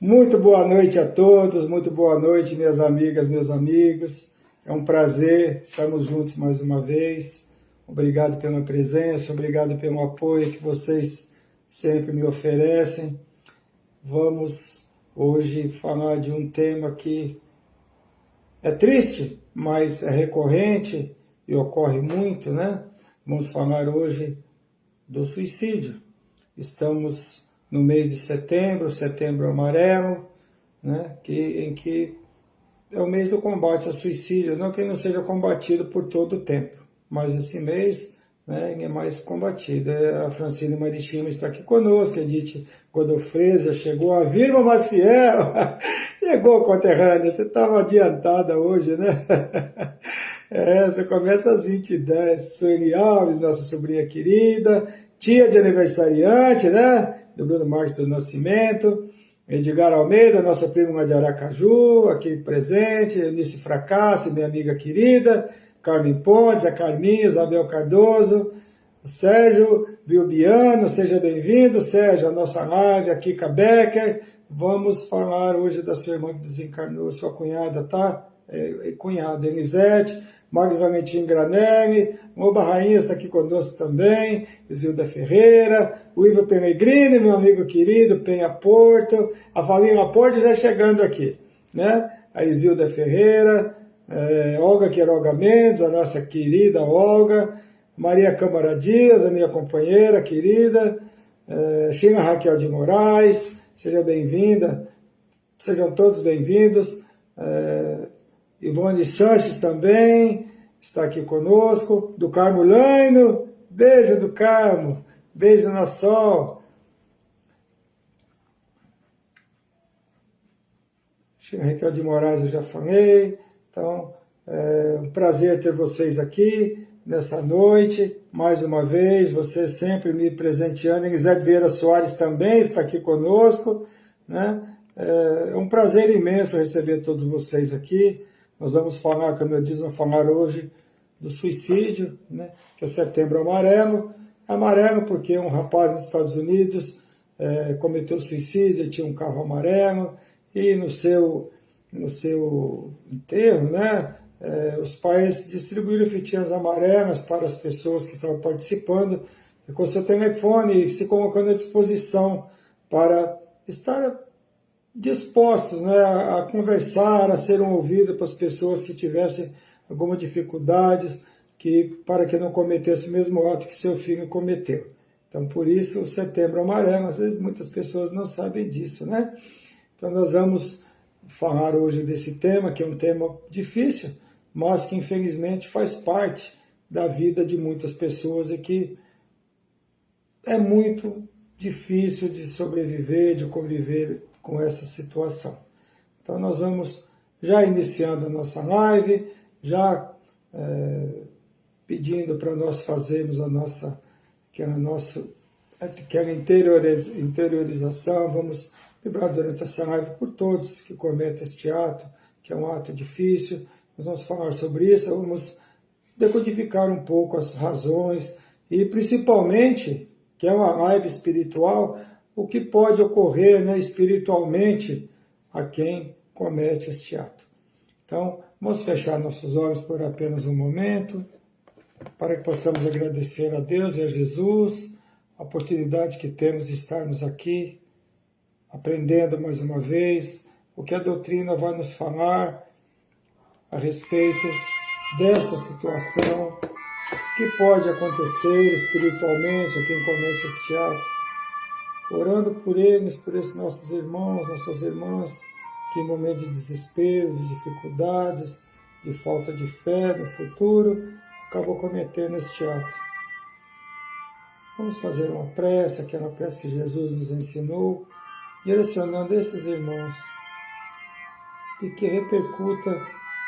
Muito boa noite a todos, muito boa noite, minhas amigas, meus amigos. É um prazer estarmos juntos mais uma vez. Obrigado pela presença, obrigado pelo apoio que vocês sempre me oferecem. Vamos hoje falar de um tema que é triste, mas é recorrente e ocorre muito, né? Vamos falar hoje do suicídio. Estamos no mês de setembro, setembro amarelo, né, em que é o mês do combate ao suicídio, não que ele não seja combatido por todo o tempo, mas esse mês, né, é mais combatido. A Francine Marichima está aqui conosco, a Edith Godofredo já chegou, a Vilma Maciel, chegou, conterrânea, você estava adiantada hoje, né? Você começa às 20h10, Sueli Alves, nossa sobrinha querida, tia de aniversariante, né? Do Bruno Marques do Nascimento, Edgar Almeida, nossa prima de Aracaju, aqui presente, Eunice Fracasso, minha amiga querida, Carmen Pontes, a Carminha, Isabel Cardoso, Sérgio Bilbiano, seja bem-vindo, Sérgio, a nossa live, a Kika Becker. Vamos falar hoje da sua irmã que desencarnou, sua cunhada, tá? Cunhada, Elisete, Marcos Valentim Granelli, Oba Rainha está aqui conosco também, Isilda Ferreira, o Ivo Pellegrini, meu amigo querido, Penha Porto, a família Porto já chegando aqui, né? A Isilda Ferreira, Olga Queiroga Mendes, a nossa querida Olga, Maria Câmara Dias, a minha companheira querida, China Raquel de Moraes, seja bem-vinda, sejam todos bem-vindos, Ivone Sanches também está aqui conosco, do Carmo Laino, beijo do Carmo, beijo na Sol. China Raquel de Moraes eu já falei, então é um prazer ter vocês aqui nessa noite, mais uma vez, você sempre me presenteando. Elisete Vieira Soares também está aqui conosco, né? É um prazer imenso receber todos vocês aqui. Nós vamos falar, como eu disse, vamos falar hoje do suicídio, né? Que é o Setembro Amarelo. Amarelo porque um rapaz nos Estados Unidos cometeu suicídio, tinha um carro amarelo, e no seu enterro, né? Os pais distribuíram fitinhas amarelas para as pessoas que estavam participando, com seu telefone, se colocando à disposição para estar dispostos, né, a conversar, a serem ouvidos para as pessoas que tivessem alguma dificuldades, para que não cometesse o mesmo ato que seu filho cometeu. Então, por isso, o Setembro Amarelo, às vezes muitas pessoas não sabem disso, né? Então, nós vamos falar hoje desse tema, que é um tema difícil, mas que infelizmente faz parte da vida de muitas pessoas e que é muito difícil de sobreviver, de conviver com essa situação. Então nós vamos já iniciando a nossa live, já pedindo para nós fazermos aquela interiorização, vamos lembrar durante essa live por todos que cometem este ato, que é um ato difícil. Nós vamos falar sobre isso, vamos decodificar um pouco as razões e principalmente, que é uma live espiritual, o que pode ocorrer, né, espiritualmente a quem comete este ato. Então, vamos fechar nossos olhos por apenas um momento, para que possamos agradecer a Deus e a Jesus a oportunidade que temos de estarmos aqui, aprendendo mais uma vez o que a doutrina vai nos falar a respeito dessa situação que pode acontecer espiritualmente a quem comete este ato. Orando por eles, por esses nossos irmãos, nossas irmãs, que em momento de desespero, de dificuldades, de falta de fé no futuro, acabou cometendo este ato. Vamos fazer uma prece, aquela prece que Jesus nos ensinou, direcionando esses irmãos, e que repercuta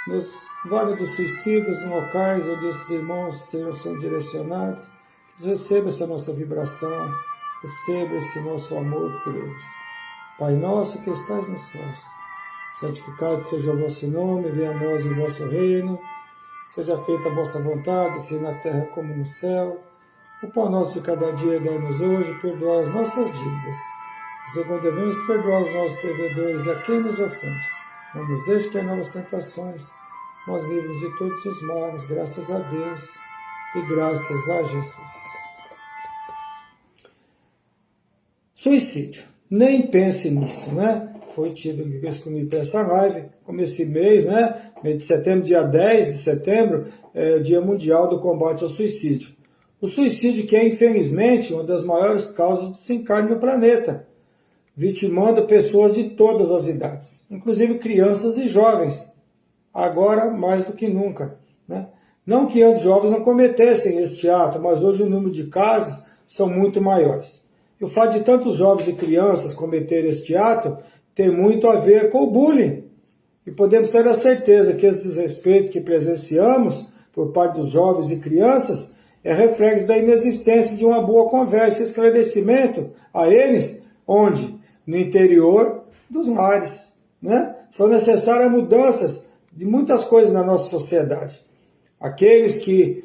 nos vales dos suicidas, nos locais onde esses irmãos são direcionados, que eles recebam essa nossa vibração, receba esse nosso amor por eles. Pai nosso que estais nos céus, santificado seja o vosso nome, venha a nós o vosso reino, seja feita a vossa vontade, assim na terra como no céu. O pão nosso de cada dia dai-nos hoje, perdoai as nossas dívidas, segundo devemos perdoar os nossos devedores e a quem nos ofende. Não nos deixe cair em novas tentações, mas livre-nos de todos os males, graças a Deus e graças a Jesus. Suicídio. Nem pense nisso, né? Foi tido comigo para essa live, como esse mês, né? Mês de setembro, dia 10 de setembro, é o Dia Mundial do Combate ao Suicídio. O suicídio que é, infelizmente, uma das maiores causas de desencarne no planeta, vitimando pessoas de todas as idades, inclusive crianças e jovens, agora mais do que nunca, né? Não que antes jovens não cometessem este ato, mas hoje o número de casos são muito maiores. E o fato de tantos jovens e crianças cometerem este ato tem muito a ver com o bullying. E podemos ter a certeza que esse desrespeito que presenciamos por parte dos jovens e crianças é reflexo da inexistência de uma boa conversa e esclarecimento a eles, onde? No interior dos lares, né? São necessárias mudanças de muitas coisas na nossa sociedade. Aqueles que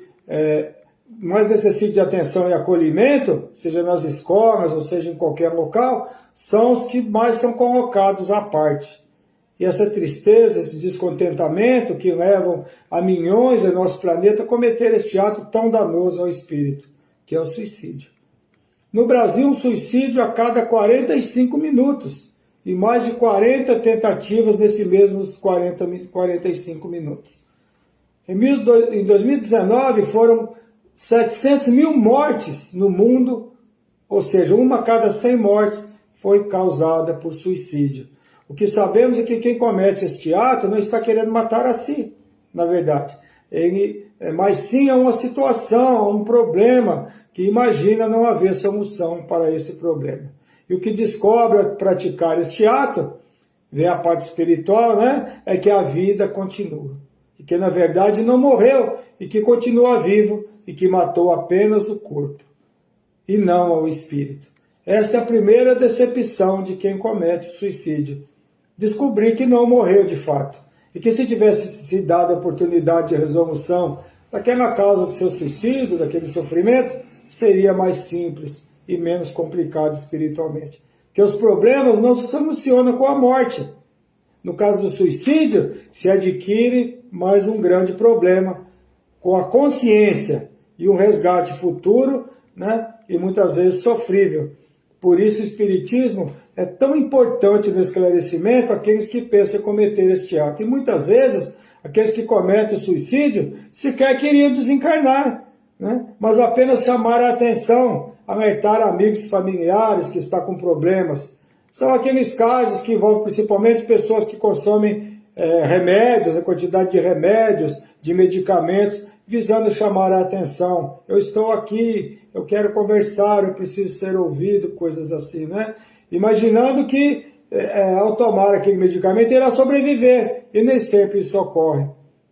mais necessitam de atenção e acolhimento, seja nas escolas ou seja em qualquer local, são os que mais são colocados à parte. E essa tristeza, esse descontentamento que levam a milhões em nosso planeta a cometer este ato tão danoso ao espírito, que é o suicídio. No Brasil, um suicídio a cada 45 minutos e mais de 40 tentativas nesses mesmos 45 minutos. Em 2019 foram 700 mil mortes no mundo, ou seja, uma a cada 100 mortes foi causada por suicídio. O que sabemos é que quem comete este ato não está querendo matar a si, na verdade. Mas sim a uma situação, a um problema que imagina não haver solução para esse problema. E o que descobre ao praticar este ato, vem a parte espiritual, né, é que a vida continua. E que na verdade não morreu e que continua vivo e que matou apenas o corpo e não o espírito. Essa é a primeira decepção de quem comete o suicídio. Descobrir que não morreu de fato. E que se tivesse se dado a oportunidade de resolução daquela causa do seu suicídio, daquele sofrimento, seria mais simples e menos complicado espiritualmente. Porque os problemas não se solucionam com a morte. No caso do suicídio, se adquire mais um grande problema com a consciência e um resgate futuro, né? E muitas vezes sofrível. Por isso o Espiritismo é tão importante no esclarecimento àqueles que pensam em cometer este ato. E muitas vezes, aqueles que cometem o suicídio sequer queriam desencarnar, né? Mas apenas chamar a atenção, alertar amigos e familiares que estão com problemas. São aqueles casos que envolvem principalmente pessoas que consomem remédios, a quantidade de remédios, de medicamentos, visando chamar a atenção. Eu estou aqui, eu quero conversar, eu preciso ser ouvido, coisas assim, né? Imaginando que ao tomar aquele medicamento irá sobreviver, e nem sempre isso ocorre,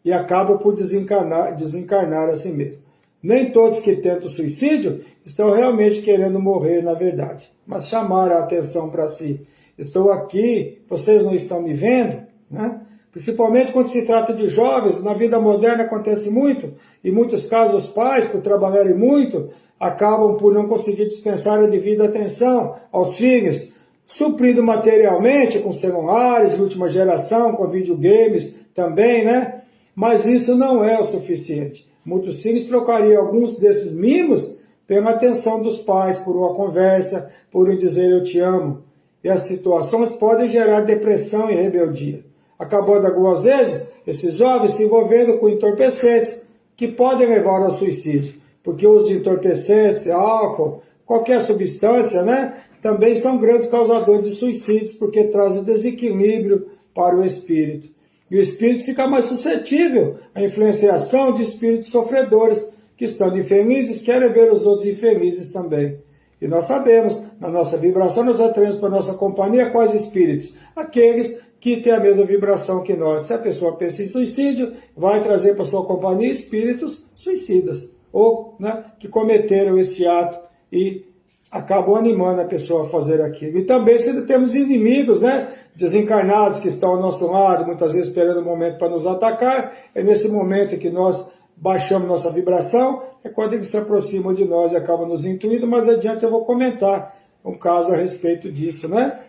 e acaba por desencarnar a si mesmo. Nem todos que tentam suicídio estão realmente querendo morrer, na verdade, mas chamar a atenção para si. Estou aqui, vocês não estão me vendo, né? Principalmente quando se trata de jovens, na vida moderna acontece muito, e em muitos casos os pais, por trabalharem muito, acabam por não conseguir dispensar a devida atenção aos filhos, suprindo materialmente com celulares de última geração, com videogames também, né? Mas isso não é o suficiente. Muitos filhos trocariam alguns desses mimos pela atenção dos pais, por uma conversa, por um dizer eu te amo. E as situações podem gerar depressão e rebeldia, acabando algumas vezes esses jovens se envolvendo com entorpecentes que podem levar ao suicídio, porque o uso de entorpecentes, álcool, qualquer substância, né, também são grandes causadores de suicídios, porque trazem desequilíbrio para o espírito. E o espírito fica mais suscetível à influenciação de espíritos sofredores, que estando infelizes, querem ver os outros infelizes também. E nós sabemos, na nossa vibração, nós atraímos para a nossa companhia quais espíritos? Aqueles que têm a mesma vibração que nós. Se a pessoa pensa em suicídio, vai trazer para a sua companhia espíritos suicidas, ou né, que cometeram esse ato e acabam animando a pessoa a fazer aquilo. E também se temos inimigos, né, desencarnados que estão ao nosso lado, muitas vezes esperando o momento para nos atacar, é nesse momento que nós baixamos nossa vibração, é quando eles se aproximam de nós e acabam nos intuindo. Mais adiante eu vou comentar um caso a respeito disso, né?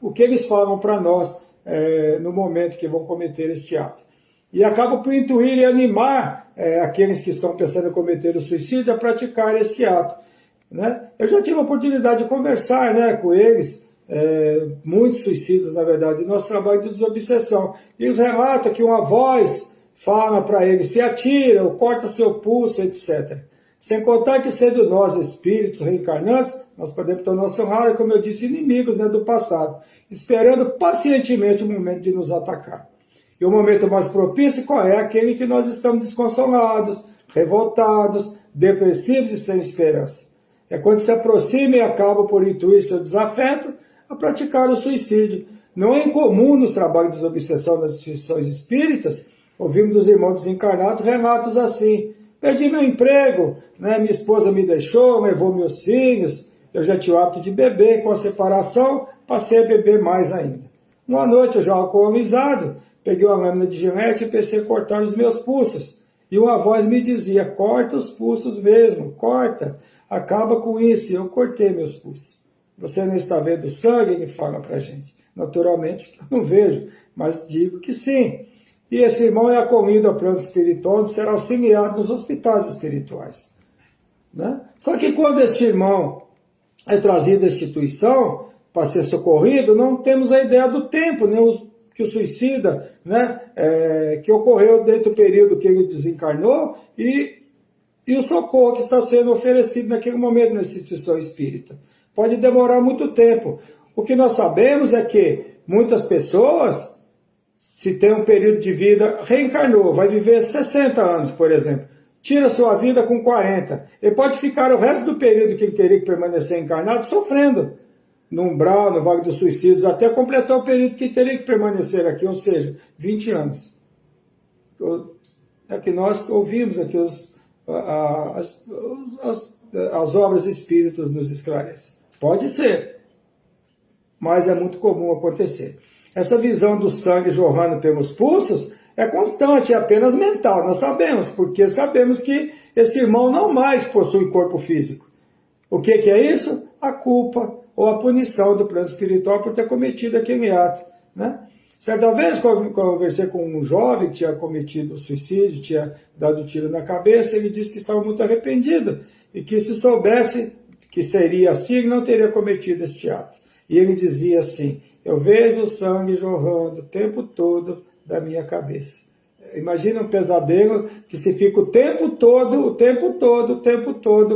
O que eles falam para nós no momento que vão cometer este ato. E acabam por intuir e animar aqueles que estão pensando em cometer o suicídio a praticar esse ato, né? Eu já tive a oportunidade de conversar, né, com eles, muitos suicidas, na verdade, no nosso trabalho de desobsessão. E eles relatam que uma voz fala para eles: se atira, ou corta seu pulso, etc. Sem contar que, sendo nós espíritos reencarnantes, nós podemos tornar, como eu disse, inimigos, né, do passado, esperando pacientemente o momento de nos atacar. E o momento mais propício qual é? Aquele que nós estamos desconsolados, revoltados, depressivos e sem esperança. É quando se aproxima e acaba por intuir seu desafeto a praticar o suicídio. Não é incomum nos trabalhos de desobsessão das instituições espíritas, ouvimos dos irmãos desencarnados relatos assim: perdi meu emprego, né? Minha esposa me deixou, levou meus filhos, eu já tinha o hábito de beber, com a separação passei a beber mais ainda. Uma noite eu já alcoolizado, peguei uma lâmina de gilete e pensei em cortar os meus pulsos. E uma voz me dizia: corta os pulsos mesmo, corta, acaba com isso. E eu cortei meus pulsos. Você não está vendo sangue? Ele fala para a gente. Naturalmente eu não vejo, mas digo que sim. E esse irmão é acolhido ao plano espiritual, onde será auxiliado nos hospitais espirituais, né? Só que quando este irmão é trazido à instituição para ser socorrido, não temos a ideia do tempo, né? Que o suicida, né, que ocorreu dentro do período que ele desencarnou e o socorro que está sendo oferecido naquele momento na instituição espírita. Pode demorar muito tempo. O que nós sabemos é que muitas pessoas, se tem um período de vida, reencarnou, vai viver 60 anos, por exemplo, tira sua vida com 40. Ele pode ficar o resto do período que ele teria que permanecer encarnado sofrendo no umbral, no Vale dos Suicídios, até completar o período que teria que permanecer aqui, ou seja, 20 anos. É que nós ouvimos aqui, as obras espíritas nos esclarecem. Pode ser, mas é muito comum acontecer. Essa visão do sangue jorrando pelos pulsos é constante, é apenas mental, nós sabemos, porque sabemos que esse irmão não mais possui corpo físico. O que é isso? A culpa ou a punição do plano espiritual por ter cometido aquele ato, né? Certa vez, quando eu conversei com um jovem que tinha cometido suicídio, tinha dado um tiro na cabeça, ele disse que estava muito arrependido e que, se soubesse que seria assim, ele não teria cometido este ato. E ele dizia assim: eu vejo o sangue jorrando o tempo todo da minha cabeça. Imagina um pesadelo que se fica o tempo todo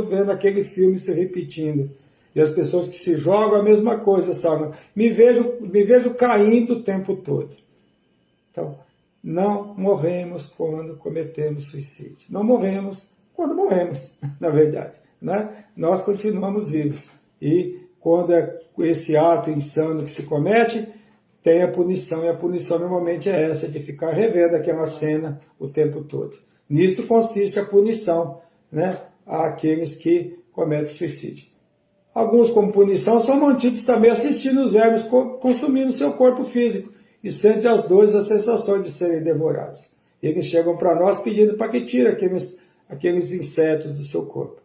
vendo aquele filme se repetindo. E as pessoas que se jogam a mesma coisa, sabe? Me vejo caindo o tempo todo. Então, não morremos quando cometemos suicídio. Não morremos quando morremos, na verdade, né? Nós continuamos vivos. E quando é esse ato insano que se comete, tem a punição. E a punição normalmente é essa, de ficar revendo aquela cena o tempo todo. Nisso consiste a punição, né, àqueles que cometem suicídio. Alguns, como punição, são mantidos também assistindo os vermes consumindo seu corpo físico e sentem as dores e as sensações de serem devorados. E eles chegam para nós pedindo para que tire aqueles insetos do seu corpo.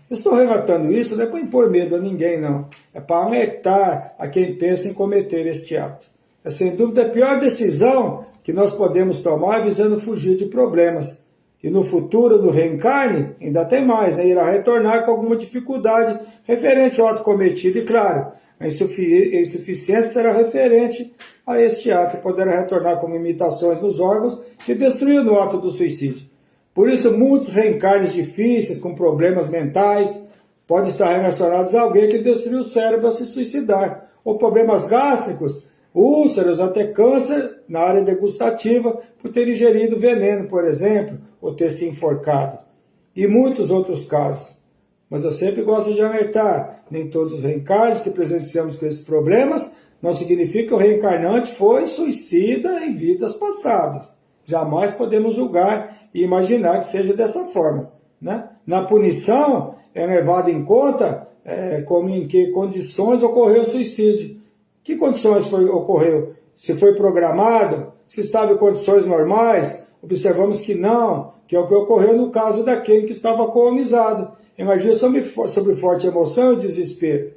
Eu estou relatando isso não é para impor medo a ninguém, não. É para alertar a quem pensa em cometer este ato. É sem dúvida a pior decisão que nós podemos tomar visando fugir de problemas. E no futuro, no reencarne, ainda tem mais, né? Irá retornar com alguma dificuldade referente ao ato cometido. E claro, a insuficiência será referente a este ato e poderá retornar com limitações nos órgãos que destruiu no ato do suicídio. Por isso, muitos reencarnes difíceis, com problemas mentais, podem estar relacionados a alguém que destruiu o cérebro ao se suicidar, ou problemas gástricos, úlceras, até câncer na área degustativa, por ter ingerido veneno, por exemplo, ou ter se enforcado. E muitos outros casos. Mas eu sempre gosto de alertar, nem todos os reencarnes que presenciamos com esses problemas, não significa que o reencarnante foi suicida em vidas passadas. Jamais podemos julgar e imaginar que seja dessa forma, né? Na punição, é levado em conta como em que condições ocorreu o suicídio. Que condições ocorreu? Se foi programado? Se estava em condições normais? Observamos que não, que é o que ocorreu no caso daquele que estava alcoolizado. agir sobre forte emoção e desespero.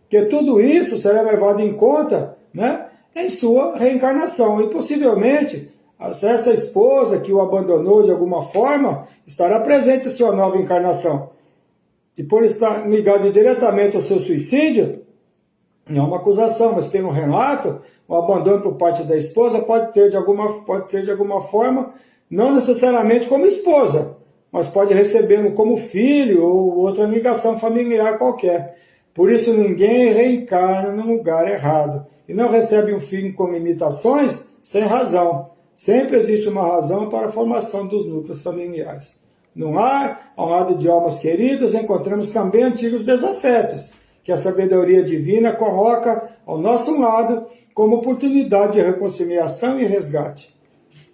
Porque tudo isso será levado em conta, né, em sua reencarnação. E possivelmente, essa esposa que o abandonou de alguma forma, estará presente em sua nova encarnação. E por estar ligado diretamente ao seu suicídio, não é uma acusação, mas tem um relato, o abandono por parte da esposa pode ter de alguma forma, não necessariamente como esposa, mas pode recebê-lo como filho ou outra ligação familiar qualquer. Por isso ninguém reencarna no lugar errado e não recebe um filho com limitações sem razão. Sempre existe uma razão para a formação dos núcleos familiares. No lar, ao lado de almas queridas, encontramos também antigos desafetos, que a sabedoria divina coloca ao nosso lado como oportunidade de reconciliação e resgate.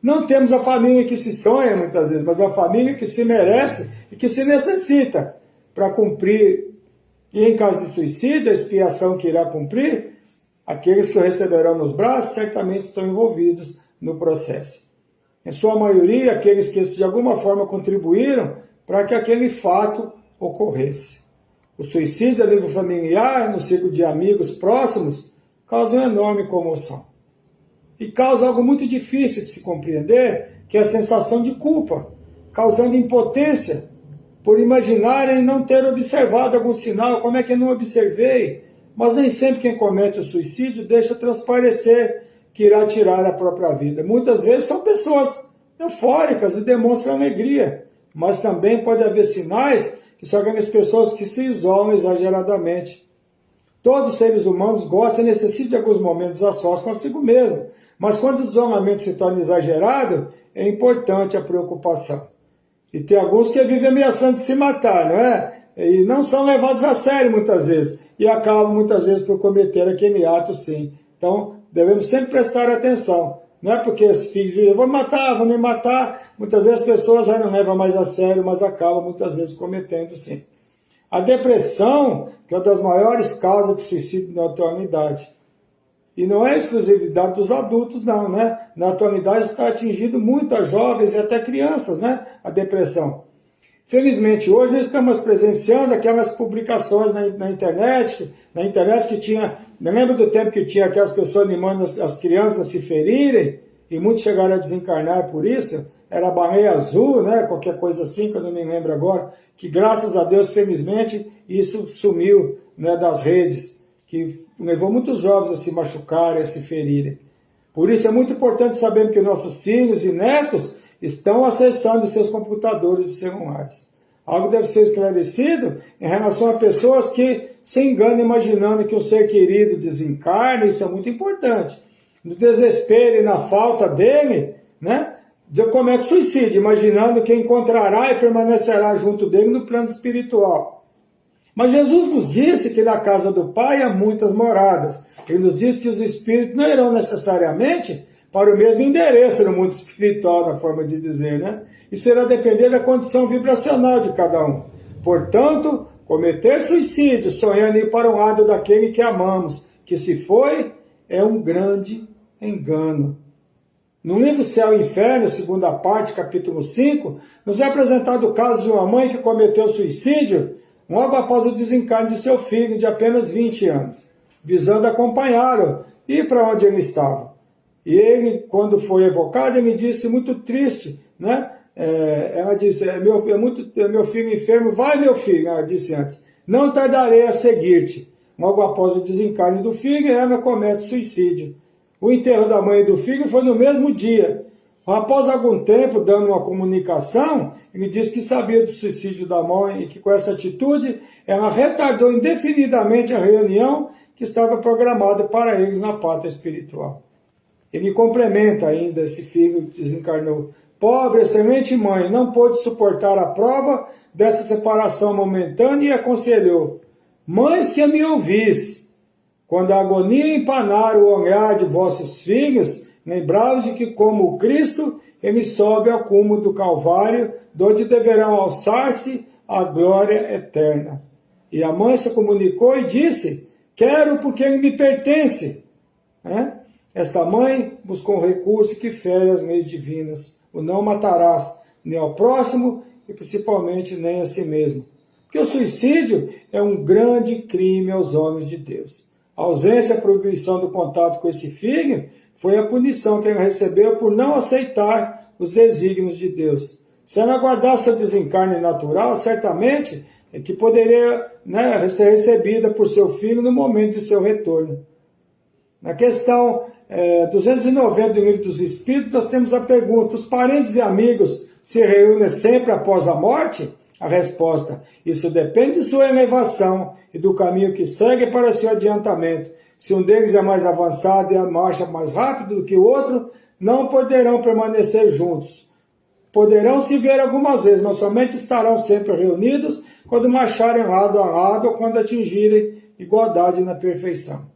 Não temos a família que se sonha muitas vezes, mas a família que se merece e que se necessita para cumprir. E em caso de suicídio, a expiação que irá cumprir, aqueles que o receberão nos braços certamente estão envolvidos no processo. Em sua maioria, aqueles que de alguma forma contribuíram para que aquele fato ocorresse. O suicídio a nível familiar, no círculo de amigos próximos, causa uma enorme comoção. E causa algo muito difícil de se compreender, que é a sensação de culpa, causando impotência por imaginarem não ter observado algum sinal. Como é que eu não observei? Mas nem sempre quem comete o suicídio deixa transparecer que irá tirar a própria vida. Muitas vezes são pessoas eufóricas e demonstram alegria, mas também pode haver sinais que são aquelas pessoas que se isolam exageradamente. Todos os seres humanos gostam e necessitam de alguns momentos a sós consigo mesmo, mas quando o isolamento se torna exagerado, é importante a preocupação. E tem alguns que vivem ameaçando de se matar, não é? E não são levados a sério muitas vezes, e acabam muitas vezes por cometer aquele ato sim. Então, devemos sempre prestar atenção. Não é porque os filhos dizem, vou me matar. Muitas vezes as pessoas já não levam mais a sério, mas acabam muitas vezes cometendo sim. A depressão, que é uma das maiores causas de suicídio na atualidade. E não é exclusividade dos adultos, não, né? Na atualidade está atingindo muitas jovens e até crianças, né? A depressão. Felizmente, hoje estamos presenciando aquelas publicações na internet que tinha, não lembro do tempo que tinha aquelas pessoas animando as crianças a se ferirem, e muitos chegaram a desencarnar por isso, era a baleia azul, né, qualquer coisa assim, que eu não me lembro agora, que graças a Deus, felizmente, isso sumiu, né, das redes, que levou muitos jovens a se machucarem, a se ferirem. Por isso é muito importante saber que nossos filhos e netos estão acessando seus computadores e celulares. Algo deve ser esclarecido em relação a pessoas que se enganam imaginando que um ser querido desencarna, isso é muito importante. No desespero e na falta dele, né, comete suicídio, imaginando que encontrará e permanecerá junto dele no plano espiritual. Mas Jesus nos disse que na casa do Pai há muitas moradas. Ele nos disse que os espíritos não irão necessariamente para o mesmo endereço no mundo espiritual, na forma de dizer, né? Isso irá depender da condição vibracional de cada um. Portanto, cometer suicídio, sonhando ir para o lado daquele que amamos, que se foi, é um grande engano. No livro Céu e Inferno, segunda parte, capítulo 5, nos é apresentado o caso de uma mãe que cometeu suicídio logo após o desencarne de seu filho, de apenas 20 anos, visando acompanhá-lo e ir para onde ele estava. E ele, quando foi evocado, ele disse, muito triste, né? Ela disse, meu filho enfermo, vai meu filho, ela disse antes, não tardarei a seguir-te. Logo após o desencarne do filho, ela comete suicídio. O enterro da mãe e do filho foi no mesmo dia. Após algum tempo, dando uma comunicação, ele disse que sabia do suicídio da mãe e que com essa atitude, ela retardou indefinidamente a reunião que estava programada para eles na pátria espiritual. Ele complementa ainda, esse filho que desencarnou. Pobre, excelente mãe, não pôde suportar a prova dessa separação momentânea e aconselhou, mães que me ouvis, quando a agonia empanar o olhar de vossos filhos, lembraos de que como o Cristo, ele sobe ao cume do Calvário, donde deverão alçar-se à glória eterna. E a mãe se comunicou e disse, quero porque ele me pertence. Esta mãe buscou um recurso que fere as leis divinas. O não matarás nem ao próximo e principalmente nem a si mesmo. Porque o suicídio é um grande crime aos homens de Deus. A ausência, a proibição do contato com esse filho foi a punição que ele recebeu por não aceitar os desígnios de Deus. Se ela aguardasse seu desencarne natural, certamente é que poderia, né, ser recebida por seu filho no momento de seu retorno. Na questão 290 do Livro dos Espíritos, nós temos a pergunta: os parentes e amigos se reúnem sempre após a morte? A resposta: isso depende de sua elevação e do caminho que segue para seu adiantamento. Se um deles é mais avançado e a marcha mais rápido do que o outro, não poderão permanecer juntos. Poderão se ver algumas vezes, mas somente estarão sempre reunidos quando marcharem lado a lado ou quando atingirem igualdade na perfeição.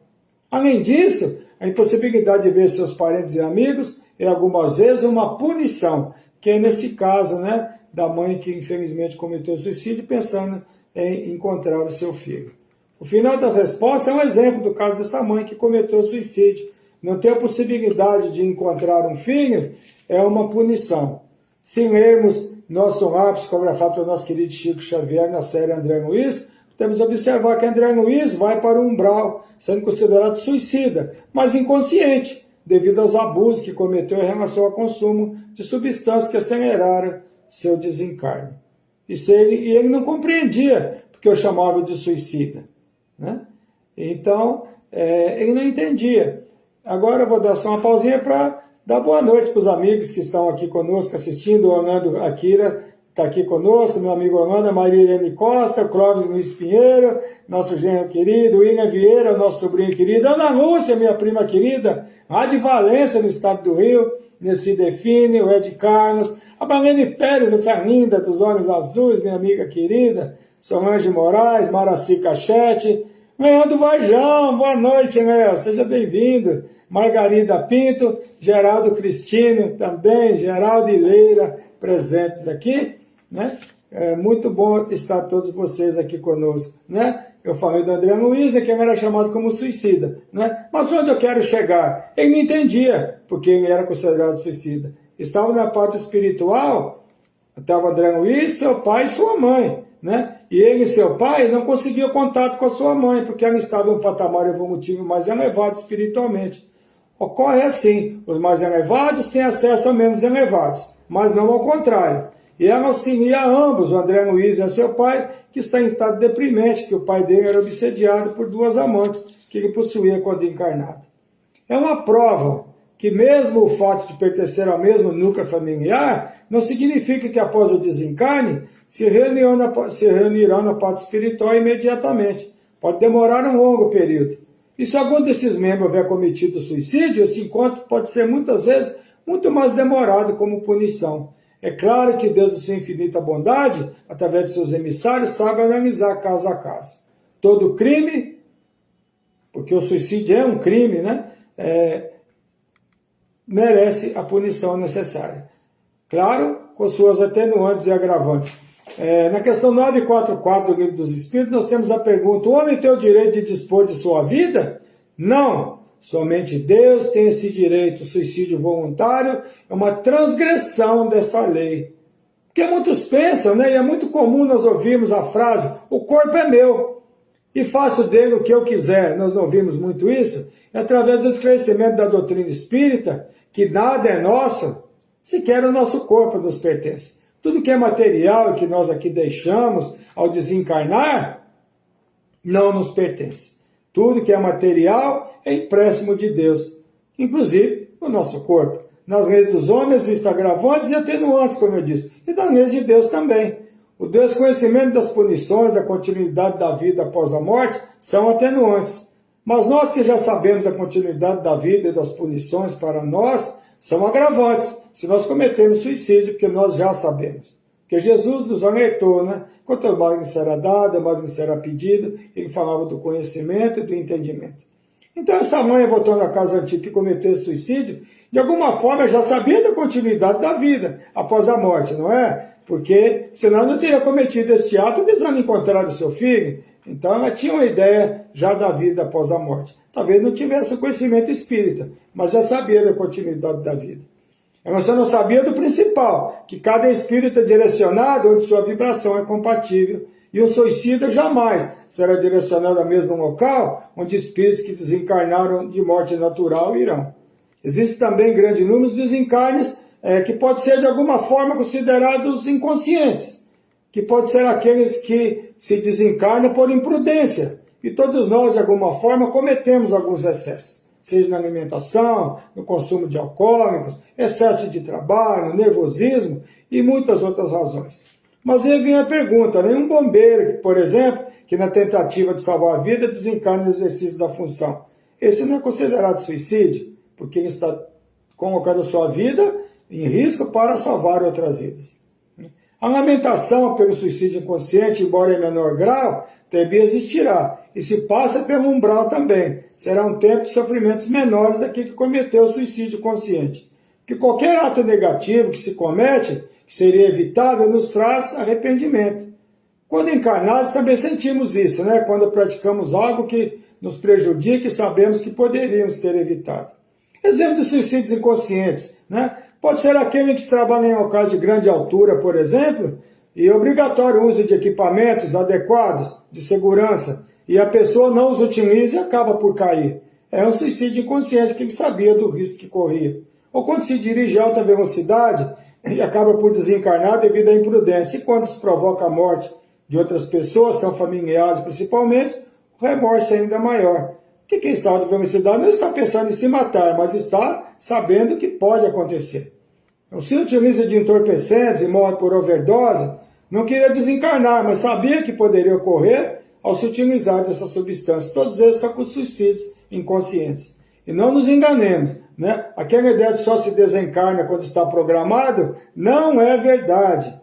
Além disso, a impossibilidade de ver seus parentes e amigos é algumas vezes uma punição, que é nesse caso, né, da mãe que infelizmente cometeu suicídio pensando em encontrar o seu filho. O final da resposta é um exemplo do caso dessa mãe que cometeu suicídio. Não ter a possibilidade de encontrar um filho é uma punição. Se lermos nosso lar psicografado pelo nosso querido Chico Xavier na série André Luiz, podemos observar que André Luiz vai para o umbral, sendo considerado suicida, mas inconsciente, devido aos abusos que cometeu em relação ao consumo de substâncias que aceleraram seu desencarne. E ele não compreendia, porque eu chamava de suicida, né? Então, ele não entendia. Agora eu vou dar só uma pausinha para dar boa noite para os amigos que estão aqui conosco assistindo. O Orlando Akira está aqui conosco, meu amigo Orlando, a Maria Irene Costa, Clóvis Luiz Pinheiro, nosso genro querido, William Vieira, nosso sobrinho querido, Ana Lúcia, minha prima querida, lá de Valência, no estado do Rio, Nessi Define, o Ed Carlos, a Marlene Pérez, essa linda dos olhos azuis, minha amiga querida, Solange Moraes, Maraci Cachete, Leandro Varjão, boa noite, Léo, seja bem-vindo. Margarida Pinto, Geraldo Cristino também, Geraldo e Leira presentes aqui, né? É muito bom estar todos vocês aqui conosco, né? Eu falei do André Luiz, que ele era chamado como suicida, né? Mas onde eu quero chegar? Ele não entendia porque ele era considerado suicida. Estava na parte espiritual, estava André Luiz, seu pai e sua mãe, né? E ele e seu pai não conseguiam contato com a sua mãe, porque ela estava em um patamar evolutivo mais elevado espiritualmente. Ocorre assim, os mais elevados têm acesso a menos elevados, mas não ao contrário. E ela auxilia a ambos, o André Luiz e a seu pai, que está em estado deprimente, que o pai dele era obsediado por duas amantes que ele possuía quando encarnado. É uma prova que mesmo o fato de pertencer ao mesmo núcleo familiar não significa que após o desencarne se reunirão na parte espiritual imediatamente. Pode demorar um longo período. E se algum desses membros houver cometido suicídio, esse encontro pode ser muitas vezes muito mais demorado como punição. É claro que Deus, em sua infinita bondade, através de seus emissários, sabe analisar caso a caso. Todo crime, porque o suicídio é um crime, né? Merece a punição necessária. Claro, com suas atenuantes e agravantes. Na questão 944 do Livro dos Espíritos, nós temos a pergunta: o homem tem o direito de dispor de sua vida? Não. Somente Deus tem esse direito. O suicídio voluntário é uma transgressão dessa lei. Porque muitos pensam, né, e é muito comum nós ouvirmos a frase: o corpo é meu e faço dele o que eu quiser. Nós não ouvimos muito isso? É através do esclarecimento da doutrina espírita que nada é nosso, sequer o nosso corpo nos pertence. Tudo que é material e que nós aqui deixamos ao desencarnar, não nos pertence. Tudo que é material é empréstimo de Deus, inclusive o nosso corpo. Nas leis dos homens existem agravantes e atenuantes, como eu disse, e nas leis de Deus também. O desconhecimento das punições, da continuidade da vida após a morte, são atenuantes. Mas nós que já sabemos da continuidade da vida e das punições para nós, são agravantes, se nós cometermos suicídio, porque nós já sabemos. Porque Jesus nos alertou, né? Quanto mais lhe será dado, mais lhe será pedido. Ele falava do conhecimento e do entendimento. Então essa mãe, voltando à casa antiga que cometeu suicídio, de alguma forma já sabia da continuidade da vida após a morte, não é? Porque senão não teria cometido este ato visando encontrar o seu filho. Então ela tinha uma ideia já da vida após a morte. Talvez não tivesse o conhecimento espírita, mas já sabia da continuidade da vida. Ela só não sabia do principal, que cada espírito é direcionado onde sua vibração é compatível E o suicida jamais será direcionado ao mesmo local onde espíritos que desencarnaram de morte natural irão. Existe também grande número de desencarnes que pode ser de alguma forma considerados inconscientes, que pode ser aqueles que se desencarnam por imprudência. E todos nós, de alguma forma, cometemos alguns excessos, seja na alimentação, no consumo de alcoólicos, excesso de trabalho, nervosismo e muitas outras razões. Mas aí vem a pergunta, nenhum bombeiro, por exemplo, que na tentativa de salvar a vida desencarna no exercício da função. Esse não é considerado suicídio, porque ele está colocando a sua vida em risco para salvar outras vidas. A lamentação pelo suicídio inconsciente, embora em menor grau, também existirá, e se passa pelo umbral também. Será um tempo de sofrimentos menores daquele que cometeu o suicídio consciente. Que qualquer ato negativo que se comete, que seria evitável, nos traz arrependimento. Quando encarnados também sentimos isso, né? Quando praticamos algo que nos prejudica e sabemos que poderíamos ter evitado. Exemplo de suicídios inconscientes, né? Pode ser aquele que se trabalha em locais de grande altura, por exemplo, e obrigatório uso de equipamentos adequados, de segurança, e a pessoa não os utiliza e acaba por cair. É um suicídio inconsciente que ele sabia do risco que corria. Ou quando se dirige a alta velocidade e acaba por desencarnar devido à imprudência. E quando se provoca a morte de outras pessoas, são familiares principalmente, o remorso é ainda maior. Que quem está em alta velocidade não está pensando em se matar, mas está sabendo que pode acontecer. Então, se utiliza de entorpecentes e morre por overdose, não queria desencarnar, mas sabia que poderia ocorrer ao se utilizar dessa substância. Todos eles são suicídios inconscientes. E não nos enganemos, né? Aquela ideia de só se desencarna quando está programado, não é verdade.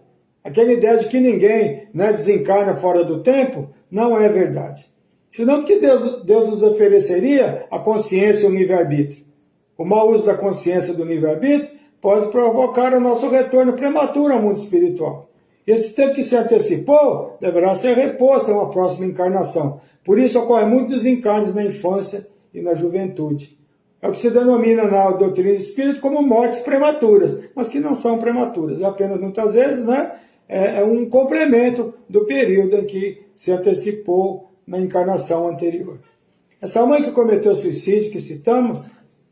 Aquela ideia de que ninguém, né, desencarna fora do tempo, não é verdade. Senão porque Deus nos ofereceria a consciência e o livre-arbítrio. O mau uso da consciência do livre-arbítrio pode provocar o nosso retorno prematuro ao mundo espiritual. Esse tempo que se antecipou deverá ser reposto em uma próxima encarnação. Por isso ocorre muitos desencarnes na infância e na juventude. É o que se denomina na doutrina espírita como mortes prematuras, mas que não são prematuras. É apenas, muitas vezes, né, é um complemento do período em que se antecipou na encarnação anterior. Essa mãe que cometeu suicídio, que citamos,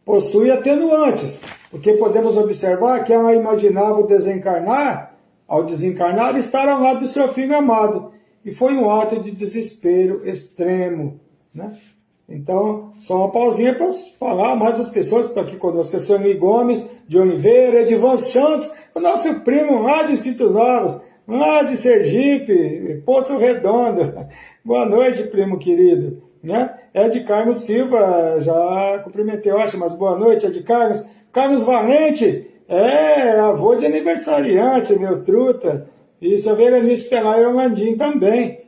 possui atenuantes, porque podemos observar que ela imaginava o desencarnar, ao desencarnar, estar ao lado do seu filho amado, e foi um ato de desespero extremo, né? Então, só uma pausinha para falar mais as pessoas que estão aqui conosco, a Sueli Gomes de Oliveira, Edivan Santos, o nosso primo lá de Cintos Novos, lá de Sergipe, Poço Redondo. Boa noite, primo querido. Né? Ed Carlos Silva, já cumprimentei, eu acho, mas boa noite, Ed Carlos. Carlos Valente, avô de aniversariante, meu truta. E seu Verenice Pelaio Orlandim também,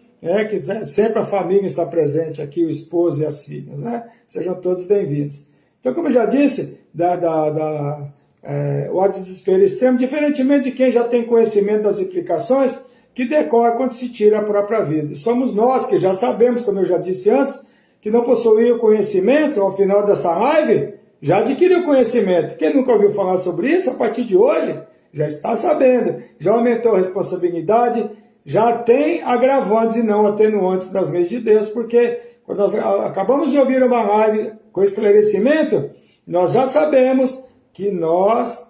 que sempre a família está presente aqui, o esposo e as filhas. Né? Sejam todos bem-vindos. Então, como eu já disse, o ato de desespero extremo, diferentemente de quem já tem conhecimento das implicações que decorre quando se tira a própria vida. Somos nós que já sabemos, como eu já disse antes, que não possuía o conhecimento, ao final dessa live, já adquiriu conhecimento. Quem nunca ouviu falar sobre isso, a partir de hoje, já está sabendo, já aumentou a responsabilidade, já tem agravantes e não atenuantes das leis de Deus, porque quando nós acabamos de ouvir uma live com esclarecimento, nós já sabemos que nós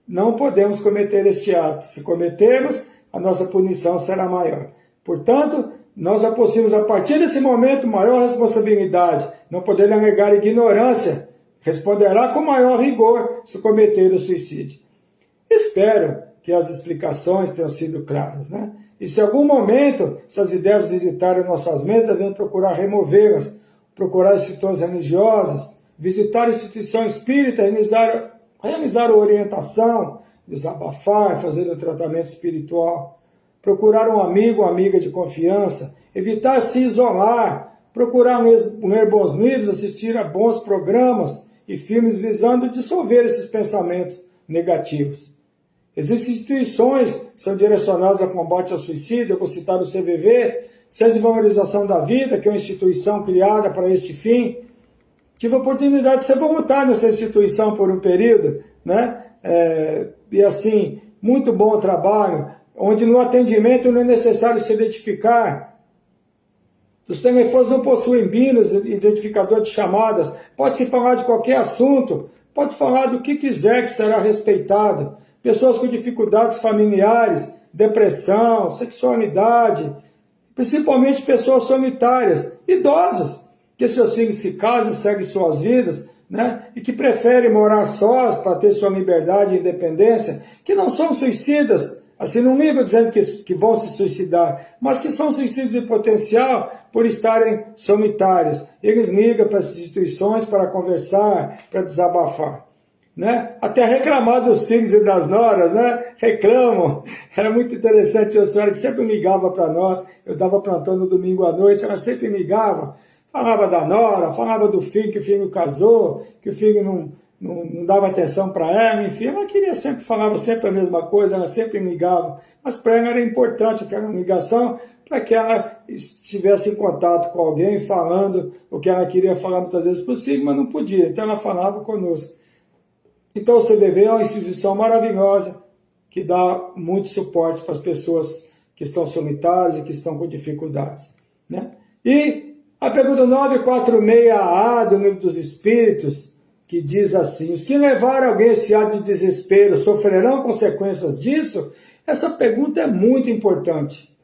não podemos cometer este ato. Se cometermos, a nossa punição será maior. Portanto, nós já possuímos a partir desse momento maior responsabilidade. Não poder alegar ignorância. Responderá com maior rigor se cometer o suicídio. Espero que as explicações tenham sido claras, né? E se em algum momento essas ideias visitarem nossas mentes, devemos procurar removê-las, procurar instituições religiosas, visitar a instituição espírita, realizar orientação, desabafar, fazer um tratamento espiritual, procurar um amigo ou amiga de confiança, evitar se isolar, procurar ler bons livros, assistir a bons programas e filmes visando dissolver esses pensamentos negativos. Existem instituições que são direcionadas ao combate ao suicídio, eu vou citar o CVV, Centro de Valorização da Vida, que é uma instituição criada para este fim. Tive a oportunidade de ser voluntário nessa instituição por um período, né? E assim, muito bom o trabalho. onde no atendimento não é necessário se identificar. Os telefones não possuem BINAS, identificador de chamadas. Pode-se falar de qualquer assunto, pode falar do que quiser que será respeitado. Pessoas com dificuldades familiares, depressão, sexualidade, principalmente pessoas solitárias, idosas, que seus filhos se casam, seguem suas vidas, né? E que preferem morar sós para ter sua liberdade e independência, que não são suicidas, assim, não ligo dizendo que vão se suicidar, mas que são suicídios em potencial por estarem solitários. Eles ligam para as instituições para conversar, para desabafar. Né? Até reclamar dos filhos e das noras, né? Reclamam. Era muito interessante, a senhora que sempre ligava para nós, eu dava plantão no domingo à noite, ela sempre ligava, falava da nora, falava do filho, que o filho casou, que o filho não dava atenção para ela, enfim, ela queria sempre, falava sempre a mesma coisa, ela sempre ligava, mas para ela era importante aquela ligação, para que ela estivesse em contato com alguém, falando o que ela queria falar muitas vezes para os filhos, mas não podia, então ela falava conosco. Então o CBV é uma instituição maravilhosa que dá muito suporte para as pessoas que estão solitárias e que estão com dificuldades. Né? E a pergunta 946A do Livro dos Espíritos, que diz assim, os que levaram alguém a esse ato de desespero sofrerão consequências disso? Essa pergunta é muito importante.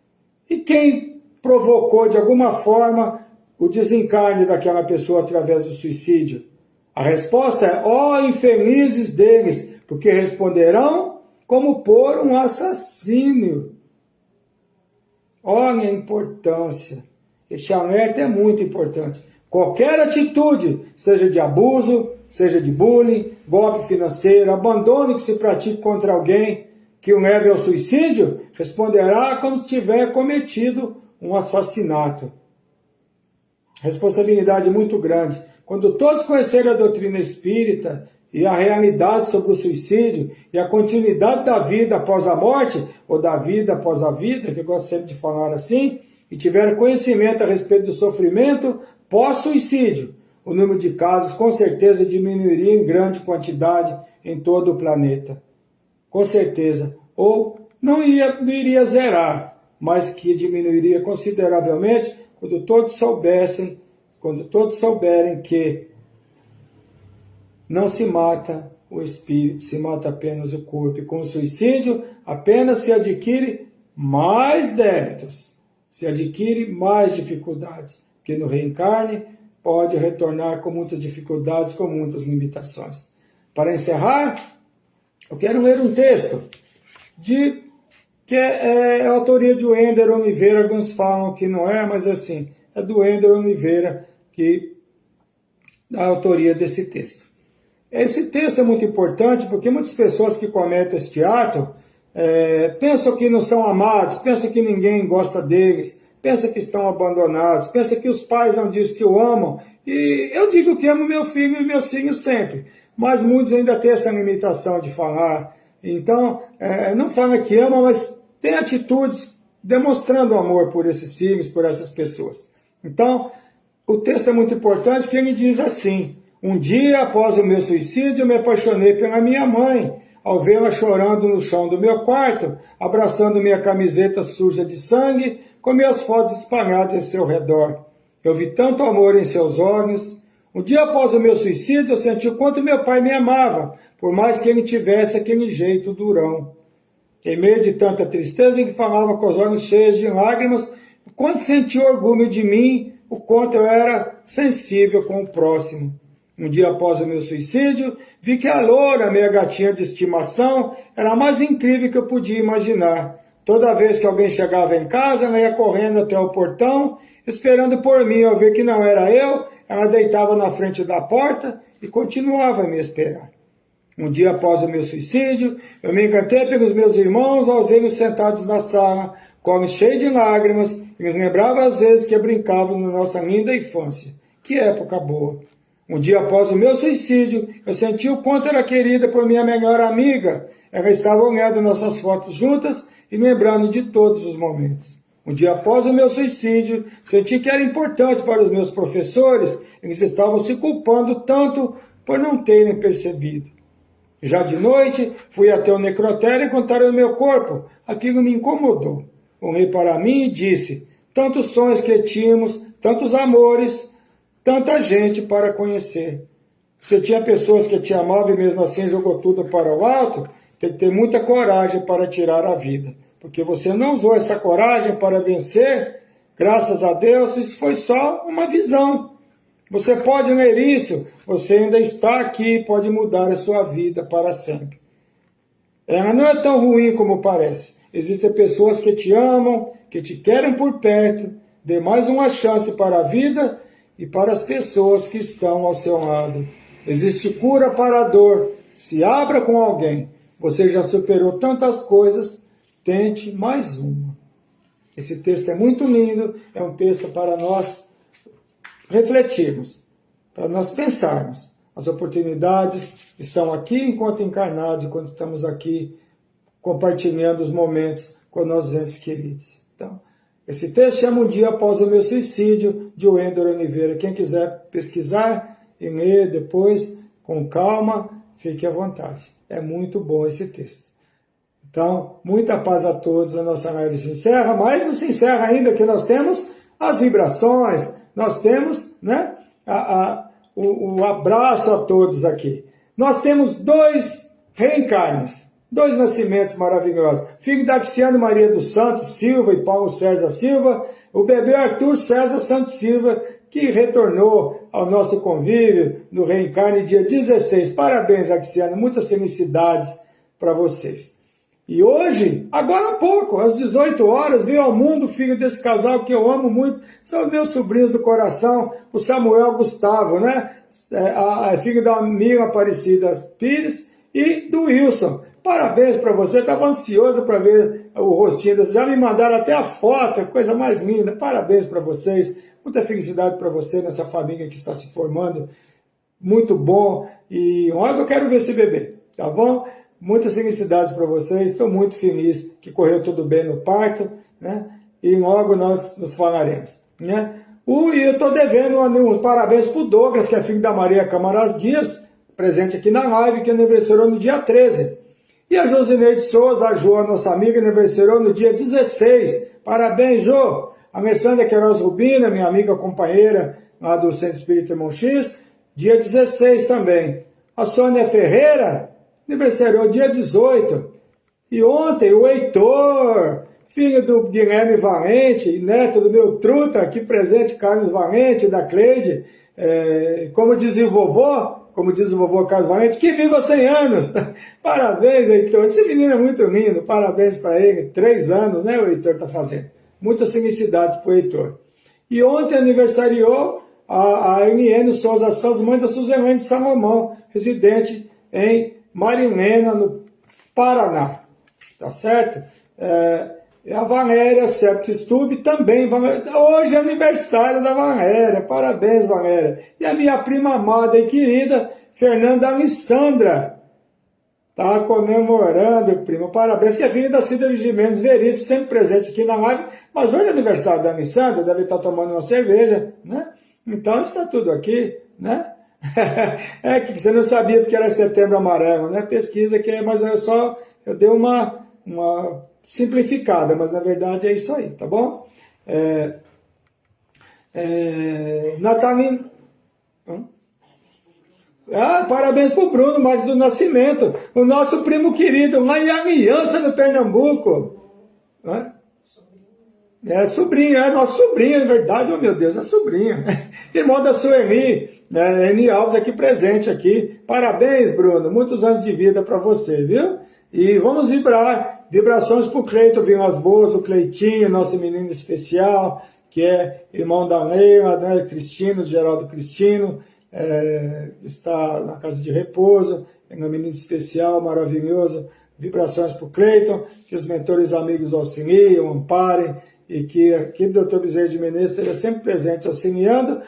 E quem provocou de alguma forma o desencarne daquela pessoa através do suicídio? A resposta é, ó infelizes deles, porque responderão como por um assassínio. Olha a importância. Este alerta é muito importante. Qualquer atitude, seja de abuso, seja de bullying, golpe financeiro, abandono que se pratique contra alguém que o leve ao suicídio, responderá como se tiver cometido um assassinato. Responsabilidade muito grande. Quando todos conhecerem a doutrina espírita e a realidade sobre o suicídio e a continuidade da vida após a morte, ou da vida após a vida, que eu gosto sempre de falar assim, e tiverem conhecimento a respeito do sofrimento pós-suicídio, o número de casos com certeza diminuiria em grande quantidade em todo o planeta. Com certeza. Ou não iria zerar, mas que diminuiria consideravelmente quando todos souberem que não se mata o espírito, se mata apenas o corpo. E com o suicídio apenas se adquire mais débitos, se adquire mais dificuldades, porque no reencarne pode retornar com muitas dificuldades, com muitas limitações. Para encerrar, eu quero ler um texto que é a autoria de Wender Oliveira, alguns falam que não é, mas assim, é do Wender Oliveira que dá a autoria desse texto. Esse texto é muito importante porque muitas pessoas que cometem este ato pensam que não são amados, pensam que ninguém gosta deles, pensam que estão abandonados, pensam que os pais não dizem que o amam. E eu digo que amo meu filho e meus filhos sempre, mas muitos ainda têm essa limitação de falar. Então, não fala que ama, mas tem atitudes demonstrando amor por esses filhos, por essas pessoas. Então, o texto é muito importante, que ele diz assim, um dia após o meu suicídio, eu me apaixonei pela minha mãe, ao vê-la chorando no chão do meu quarto, abraçando minha camiseta suja de sangue, com minhas fotos espalhadas em seu redor. Eu vi tanto amor em seus olhos. Um dia após o meu suicídio, eu senti o quanto meu pai me amava, por mais que ele tivesse aquele jeito durão. Em meio de tanta tristeza, ele falava com os olhos cheios de lágrimas, o quanto sentia orgulho de mim, o quanto eu era sensível com o próximo. Um dia após o meu suicídio, vi que a loura, minha gatinha de estimação, era a mais incrível que eu podia imaginar. Toda vez que alguém chegava em casa, ela ia correndo até o portão, esperando por mim. Ao ver que não era eu, ela deitava na frente da porta e continuava a me esperar. Um dia após o meu suicídio, eu me encantei pelos meus irmãos ao vê-los sentados na sala, com olhos cheios de lágrimas. Eles lembravam às vezes que brincavam na nossa linda infância. Que época boa! Um dia após o meu suicídio, eu senti o quanto era querida por minha melhor amiga. Ela estava olhando nossas fotos juntas e lembrando de todos os momentos. Um dia após o meu suicídio, senti que era importante para os meus professores. Eles estavam se culpando tanto por não terem percebido. Já de noite, fui até o necrotério e encontraram o meu corpo. Aquilo me incomodou. Olhei para mim e disse, tantos sonhos que tínhamos, tantos amores, tanta gente para conhecer. Você tinha pessoas que te amavam e mesmo assim jogou tudo para o alto, tem que ter muita coragem para tirar a vida. Porque você não usou essa coragem para vencer, graças a Deus, isso foi só uma visão. Você pode ler isso, você ainda está aqui, pode mudar a sua vida para sempre. Ela não é tão ruim como parece. Existem pessoas que te amam, que te querem por perto. Dê mais uma chance para a vida e para as pessoas que estão ao seu lado. Existe cura para a dor. Se abra com alguém. Você já superou tantas coisas, tente mais uma. Esse texto é muito lindo, é um texto para nós refletirmos, para nós pensarmos. As oportunidades estão aqui enquanto encarnados, enquanto estamos aqui compartilhando os momentos com nossos entes queridos. Então, esse texto chama Um Dia Após o Meu Suicídio, de Wendel Oliveira. Quem quiser pesquisar e ler depois, com calma, fique à vontade. É muito bom esse texto. Então, muita paz a todos. A nossa live se encerra, mas não se encerra ainda, que nós temos as vibrações, nós temos, né, o abraço a todos aqui. Nós temos 2 reencarnes, 2 nascimentos maravilhosos. Filho da Axiane Maria dos Santos Silva e Paulo César Silva, o bebê Arthur César Santos Silva, que retornou ao nosso convívio no reencarne dia 16. Parabéns, Axiane, muitas felicidades para vocês. E hoje, agora há pouco, às 18 horas, veio ao mundo o filho desse casal que eu amo muito, são meus sobrinhos do coração, o Samuel Gustavo, né? Filho da Miriam Aparecida Pires e do Wilson. Parabéns para você, estava ansioso para ver o rostinho deles, já me mandaram até a foto, coisa mais linda. Parabéns para vocês, muita felicidade para você nessa família que está se formando, muito bom. E logo eu quero ver esse bebê, tá bom? Muitas felicidades para vocês, estou muito feliz que correu tudo bem no parto, né? E logo nós nos falaremos, né? E eu estou devendo uns parabéns para o Douglas, que é filho da Maria Camaras Dias, presente aqui na live, que aniversariou no dia 13. E a Josineide Souza, a Jo, a nossa amiga, aniversariou no dia 16. Parabéns, Jo! A Alessandra Queiroz Rubina, minha amiga companheira lá do Centro Espírita Irmão X, dia 16 também. A Sônia Ferreira aniversariou dia 18. E ontem o Heitor, filho do Guilherme Valente, neto do meu truta, aqui presente, Carlos Valente, da Cleide, como diz o vovô Carlos Valente, que viva 100 anos. Parabéns, Heitor. Esse menino é muito lindo, parabéns para ele. 3 anos, né, o Heitor está fazendo. Muitas felicidades para o Heitor. E ontem aniversariou a Eliane Souza Santos, mãe da Suzelene de Salomão, residente em Marilena, no Paraná, tá certo? A Valéria Septo Stube também, hoje é aniversário da Valéria, parabéns, Valéria. E a minha prima amada e querida, Fernanda Alessandra, tá comemorando, prima, parabéns, que é filha da Cida Gimenez Veríssimo, sempre presente aqui na live, mas hoje é aniversário da Alessandra, deve estar tomando uma cerveja, né? Então está tudo aqui, né? Que você não sabia porque era Setembro Amarelo, né? Pesquisa que é, mas é só, eu dei uma simplificada, mas na verdade é isso aí, tá bom? Natalina. Parabéns pro Bruno Marques do Nascimento, o nosso primo querido, lá em Aliança, no Pernambuco. Sobrinho, nosso sobrinho, é verdade, oh meu Deus, é sobrinho. Irmão da Sueli, Eni Alves aqui presente aqui. Parabéns, Bruno, muitos anos de vida para você, viu? E vamos vibrar, vibrações pro Cleiton Vilas Boas, o Cleitinho, nosso menino especial, que é irmão da Leila, né, Cristino, Geraldo Cristino, está na casa de repouso, é um menino especial, maravilhoso. Vibrações para o Cleiton, que os mentores amigos o auxiliem, o amparem, e que a equipe do Dr. Bezerra de Menezes esteja sempre presente auxiliando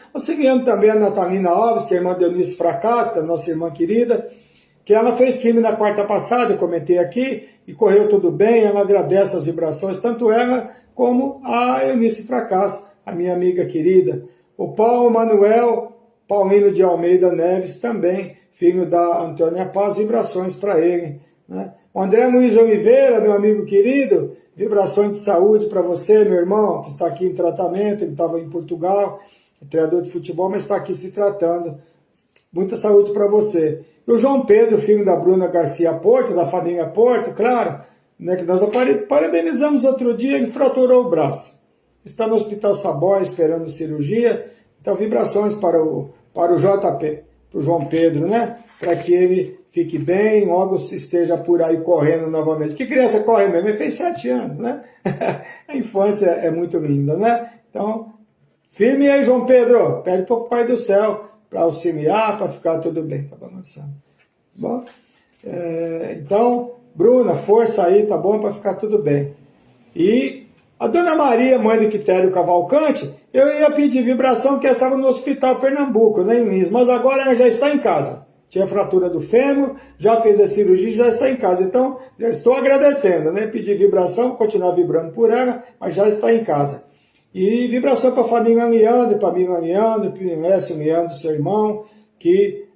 também a Natalina Alves, que é a irmã de Eunice Fracasso, da nossa irmã querida, que ela fez químio na quarta passada, eu comentei aqui, e correu tudo bem, ela agradece as vibrações, tanto ela como a Eunice Fracasso, a minha amiga querida. O Paulo Manuel Paulino de Almeida Neves também filho da Antônia Paz, vibrações para ele, né? O André Luiz Oliveira, meu amigo querido, vibrações de saúde para você, meu irmão, que está aqui em tratamento, ele estava em Portugal, é treinador de futebol, mas está aqui se tratando. Muita saúde para você. E o João Pedro, filho da Bruna Garcia Porto, da família Porto, claro, né, que nós parabenizamos outro dia, ele fraturou o braço. Está no Hospital Saboia esperando cirurgia. Então, vibrações para o JP, para o João Pedro, né? Para que ele fique bem, logo se esteja por aí correndo novamente. Que criança corre mesmo? Ele fez 7 anos, né? A infância é muito linda, né? Então, firme aí, João Pedro. Pede para o Pai do Céu para auxiliar, para ficar tudo bem. Tá balançando. Bom? Então, Bruna, força aí, tá bom? Para ficar tudo bem. E a Dona Maria, mãe do Quitério Cavalcante, eu ia pedir vibração porque ela estava no Hospital Pernambuco, né, em Lins, mas agora ela já está em casa. Tinha fratura do fêmur, já fez a cirurgia e já está em casa. Então, já estou agradecendo, né? Pedir vibração, continuar vibrando por ela, mas já está em casa. E vibração para a família Leandro, para a Mila Leandro, para o Inécio Leandro, seu irmão, que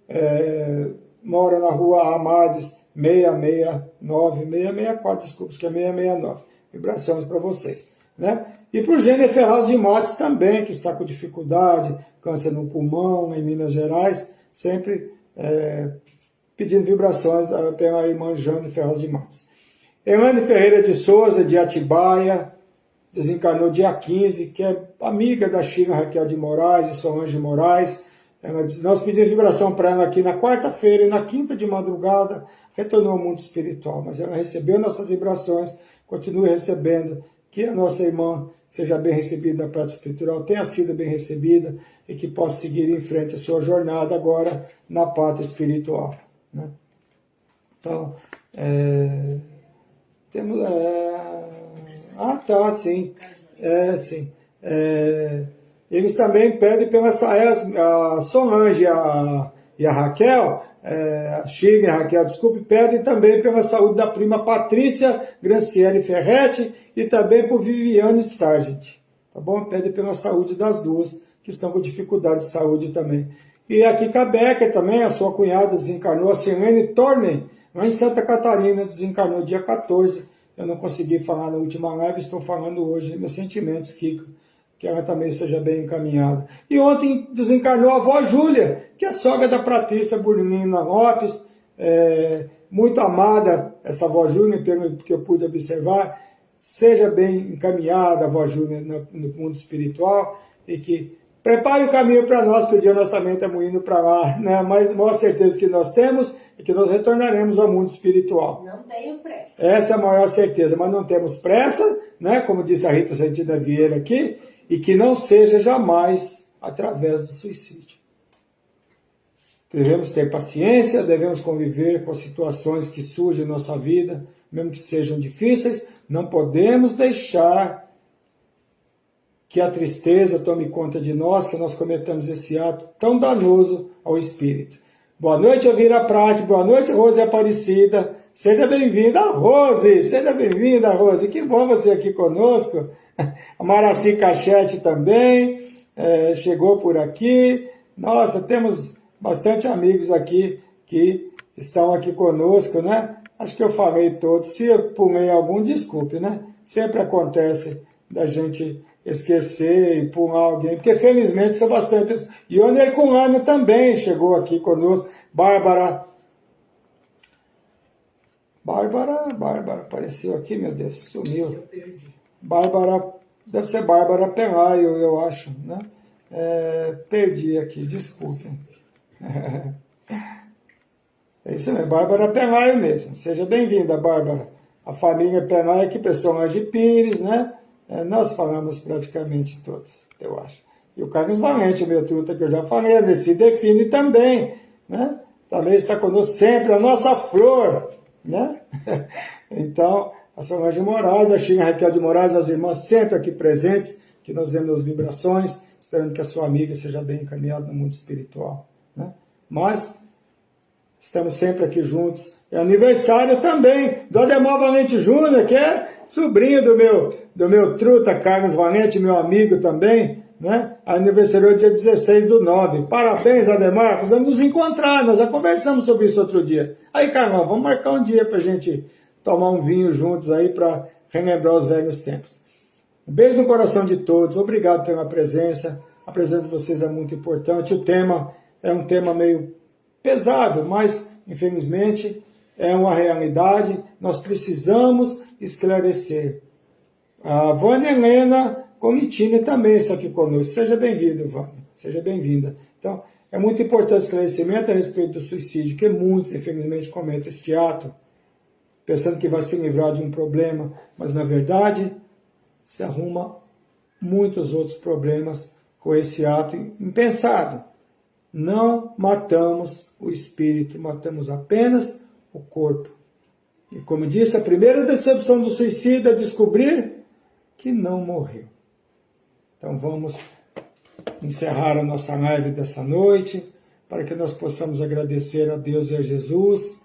mora na rua Amades 664, desculpa, que é 669. Vibrações para vocês, né? E para o Gênero Ferraz de Matos também, que está com dificuldade, câncer no pulmão, em Minas Gerais, sempre pedindo vibrações pela irmã Jane Ferraz de Matos. Elane Ferreira de Souza, de Atibaia, desencarnou dia 15, que é amiga da China Raquel de Moraes e Solange de Moraes. Ela diz, nós pedimos vibração para ela aqui na quarta-feira e na quinta de madrugada, retornou ao mundo espiritual, mas ela recebeu nossas vibrações, continue recebendo, que a nossa irmã seja bem recebida na prática espiritual, tenha sido bem recebida e que possa seguir em frente a sua jornada agora na pátria espiritual, né? Então, temos... sim. Sim. Eles também pedem pela a Solange e a Raquel, a Chiga e a Raquel, desculpe, pedem também pela saúde da prima Patrícia Graciele Ferretti e também por Viviane Sargent, tá bom? Pedem pela saúde das duas, que estão com dificuldade de saúde também. E a Kika Becker também, a sua cunhada desencarnou, a Silene Tornen, lá em Santa Catarina, desencarnou dia 14. Eu não consegui falar na última live, estou falando hoje, meus sentimentos, Kika, que ela também seja bem encaminhada. E ontem desencarnou a avó Júlia, que é sogra da Patrícia Burnina Lopes, muito amada essa avó Júlia, pelo que eu pude observar. Seja bem encaminhada a avó Júlia no mundo espiritual e que prepare o caminho para nós, que o dia nós também estamos indo para lá, né? Mas a maior certeza que nós temos é que nós retornaremos ao mundo espiritual. Não tenho pressa. Essa é a maior certeza, mas não temos pressa, né? Como disse a Rita Santina Vieira aqui, e que não seja jamais através do suicídio. Devemos ter paciência, devemos conviver com as situações que surgem em nossa vida, mesmo que sejam difíceis, não podemos deixar que a tristeza tome conta de nós, que nós cometamos esse ato tão danoso ao espírito. Boa noite, Elvira Prate. Boa noite, Rose Aparecida. Seja bem-vinda, Rose. Seja bem-vinda, Rose. Que bom você aqui conosco. A Maraci Cachete também chegou por aqui. Nossa, temos bastante amigos aqui que estão aqui conosco, né? Acho que eu falei todos. Se eu pulei algum, desculpe, né? Sempre acontece da gente esquecer e pular alguém, porque felizmente são bastante. E o Herculano também chegou aqui conosco. Bárbara, apareceu aqui, meu Deus, sumiu. Eu perdi. Bárbara, deve ser Bárbara Pelaio, eu acho, né? Perdi aqui, desculpem. É isso mesmo, Bárbara Pelaio mesmo. Seja bem-vinda, Bárbara. A família Pelaio aqui, Solange Pires, né? Nós falamos praticamente todos, eu acho. E o Carlos Valente, o meu truta, que eu já falei, ele se define também, né? Também está conosco sempre, a nossa flor, né? Então, a Solange Moraes, a China Raquel de Moraes, as irmãs sempre aqui presentes, que nós vemos as vibrações, esperando que a sua amiga seja bem encaminhada no mundo espiritual, né? Mas estamos sempre aqui juntos. É aniversário também do Ademar Valente Júnior, que é sobrinho do meu truta, Carlos Valente, meu amigo também, né? aniversariou dia 16/9. Parabéns, Ademar. Vamos nos encontrar, nós já conversamos sobre isso outro dia. Aí, Carlão, vamos marcar um dia para a gente tomar um vinho juntos aí para relembrar os velhos tempos. Um beijo no coração de todos, obrigado pela presença. A presença de vocês é muito importante. O tema é um tema meio pesado, mas, infelizmente, é uma realidade. Nós precisamos esclarecer. A Vânia Helena Comitini também está aqui conosco. Seja bem-vindo, Vânia. Seja bem-vinda. Então, é muito importante o esclarecimento a respeito do suicídio, que muitos, infelizmente, cometem este ato, pensando que vai se livrar de um problema, mas, na verdade, se arruma muitos outros problemas com esse ato impensado. Não matamos o espírito, matamos apenas o corpo. E como disse, a primeira decepção do suicida é descobrir que não morreu. Então vamos encerrar a nossa live dessa noite, para que nós possamos agradecer a Deus e a Jesus,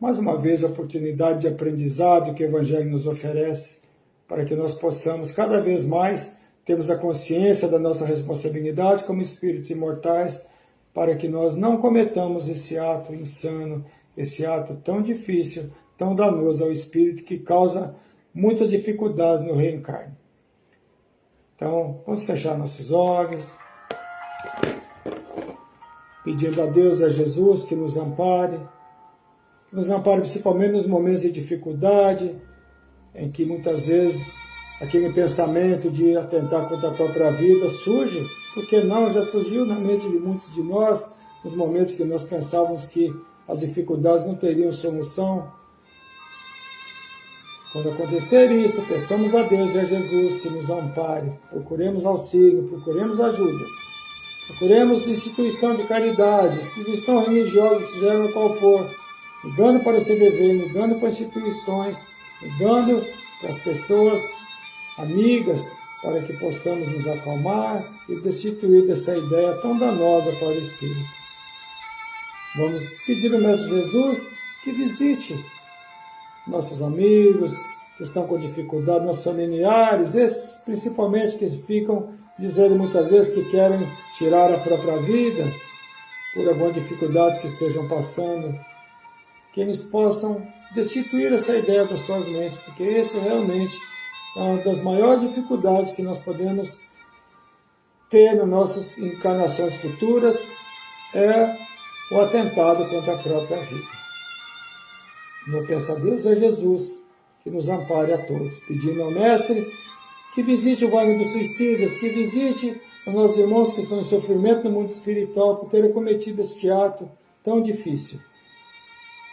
mais uma vez a oportunidade de aprendizado que o Evangelho nos oferece, para que nós possamos cada vez mais termos a consciência da nossa responsabilidade como espíritos imortais, para que nós não cometamos esse ato insano, esse ato tão difícil, tão danoso ao espírito, que causa muitas dificuldades no reencarne. Então, vamos fechar nossos olhos, pedindo a Deus e a Jesus que nos ampare principalmente nos momentos de dificuldade, em que muitas vezes aquele pensamento de atentar contra a própria vida surge, porque não, já surgiu na mente de muitos de nós, nos momentos que nós pensávamos que as dificuldades não teriam solução. Quando acontecer isso, peçamos a Deus e a Jesus que nos ampare, procuremos auxílio, procuremos ajuda, procuremos instituição de caridade, instituição religiosa, seja ela qual for, ligando para o CVV, ligando para instituições, ligando para as pessoas amigas, para que possamos nos acalmar e destituir dessa ideia tão danosa para o espírito. Vamos pedir ao Mestre Jesus que visite nossos amigos que estão com dificuldade, nossos familiares, esses principalmente que ficam dizendo muitas vezes que querem tirar a própria vida por alguma dificuldade que estejam passando, que eles possam destituir essa ideia das suas mentes, porque esse realmente é uma das maiores dificuldades que nós podemos ter nas nossas encarnações futuras, é o atentado contra a própria vida. Eu peço a Deus e a Jesus que nos ampare a todos, pedindo ao Mestre que visite o Vale dos Suicidas, que visite os nossos irmãos que estão em sofrimento no mundo espiritual por terem cometido este ato tão difícil.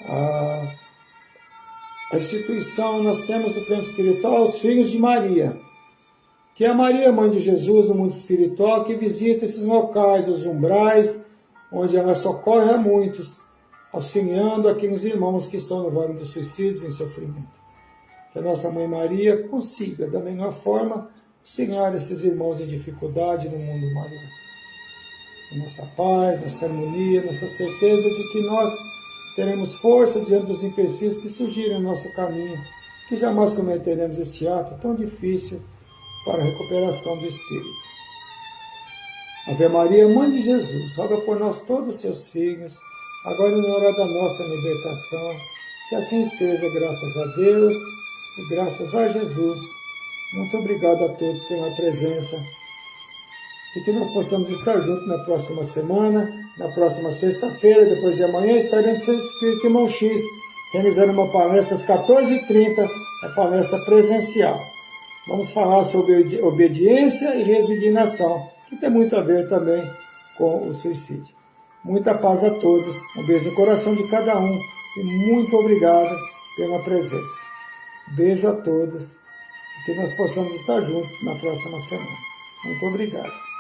A instituição, nós temos no plano espiritual os filhos de Maria, que é a Maria, mãe de Jesus no mundo espiritual, que visita esses locais, os umbrais, onde ela socorre a muitos, auxiliando aqueles irmãos que estão no Vale dos Suicídios em sofrimento. Que a nossa Mãe Maria consiga, da melhor forma, auxiliar esses irmãos em dificuldade no mundo maior. Nessa paz, nessa harmonia, nessa certeza de que nós teremos força diante dos empecilhos que surgirem no nosso caminho, que jamais cometeremos este ato tão difícil para a recuperação do Espírito. Ave Maria, Mãe de Jesus, roga por nós todos os seus filhos, agora e na hora da nossa libertação, que assim seja, graças a Deus e graças a Jesus. Muito obrigado a todos pela presença e que nós possamos estar juntos na próxima semana, na próxima sexta-feira, depois de amanhã, estaremos no Centro Espírita Irmão X, realizando uma palestra às 14h30, a palestra presencial. Vamos falar sobre obediência e resignação, que tem muito a ver também com o suicídio. Muita paz a todos, um beijo no coração de cada um e muito obrigado pela presença. Beijo a todos e que nós possamos estar juntos na próxima semana. Muito obrigado.